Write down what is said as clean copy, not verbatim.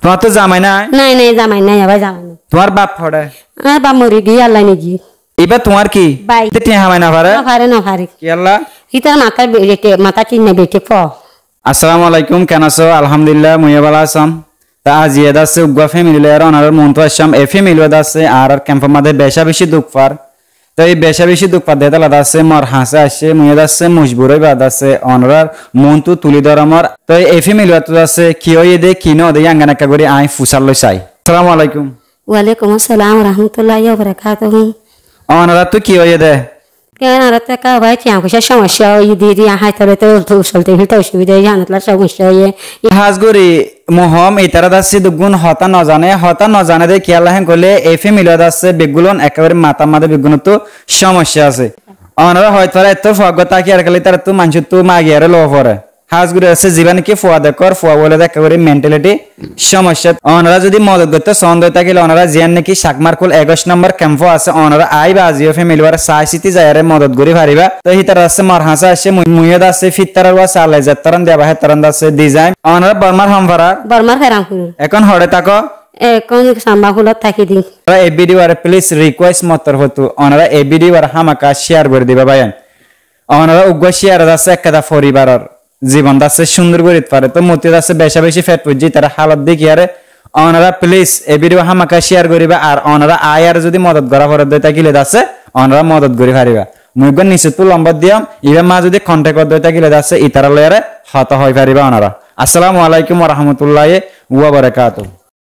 তোমার তো জামাই নাই? নাই নাই জামাই নাই, আবার জামাই নাই। তোমার বাপ পড়ে? বা মরি গিয়ে আল্লাহ নিজি। এবার তোমার কি বাই টিয়া হামাই না পারে? না পারে কি আল্লাহ ইতার মাথা চিনে বেটে প। আসসালামু আলাইকুম, কেন আছো? আলহামদুলিল্লাহ মুই ভালো আছাম। তা আজ ইয়েদ আছে উগা ফ্যামিলি লেয়ার অনার মন তো আসাম এ ফ্যামিলি আছে আর ক্যাম্পের মধ্যে বেশা বেশি দুঃখ পার। তো এই বেশা বেশি দুঃখ পার দেতা লাদা আছে মর হাসে আসে মুইদ আছে মজবুরই বাদ আছে অনরার মন তো তুলি ধরমর। তো এই ফ্যামিলি তো আছে কি হয়ে দে কি ন দে আঙ্গানাকা করে আই ফুসাল লই চাই। আসসালামু আলাইকুম। ওয়ালাইকুম আসসালাম রহমতুল্লাহি ওয়া বারাকাতুহু। অনরা তো কি হয়ে দে? কেন আর টাকা ভাই টিয়া পয়সা সমস্যা ওই দিয়ে হাই তাহলে তো চলতে ফিরতে অসুবিধা জানাতলা সমস্যা হয়ে হাজগুড়ি মোহম ইতারা দাসি দুগুণ হতা ন জানে দে কি আল্লাহ করলে এই ফ্যামিলি দাসে বেগুলন একেবারে মাথা মাথা বেগুন তো সমস্যা আছে। অনারা হয়তো এত ফগতা কি আর খালি তার তো মানুষ তো মাগিয়ারে লো পরে হাজগুড়ি আছে জীবন কি ফুয়া দেখর ফুয়া বলে একেবারে মেন্টালিটি সমস্যা। ওনারা যদি মদত করতে সন্দেহ থাকিলে ওনারা জিয়ান নাকি শাকমারকুল 21 নম্বর ক্যাম্পও আছে ওনারা আইবা আজিও ফ্যামিলি ওরা সাই সিটি যায়ারে মদত করি পারিবা। তো হিতার আছে মরহাসা আছে মুইয়দ আছে ফিত্তারার ওয়া সালে যাত্তারান দেবা হেতারান আছে ডিজাইন ওনারা বর্মার হামফারা বর্মার ফেরাম করুন এখন হড়ে থাকো এখন সাম্বা ফুলত থাকি দিন। এই ভিডিও আর প্লিজ রিকোয়েস্ট মতর হতো ওনারা এই ভিডিও আর হামাকা শেয়ার করে দিবা ভাইয়ান। ওনারা উগ্র শেয়ার আছে একটা পরিবারের জীবন দাসে সুন্দর করে পারে। তো মতি দাসে বেশা বেশি ফেট পুজি তারা হালত দেখি আরে ওনারা প্লিজ এই ভিডিও হামাকা শেয়ার করিবা আর ওনারা আয়ার যদি মদত করা পরে দইতা গিলে দাসে ওনারা মদত করি পারিবা। মুইগন নিচে তো লম্বা দিয়াম ইবা মা যদি কন্টাক্ট করে দইতা গিলে দাসে ইতারা লয়ারে হত হই পারিবা ওনারা। আসসালামু আলাইকুম ওয়া রাহমাতুল্লাহি ওয়া বারাকাতুহু।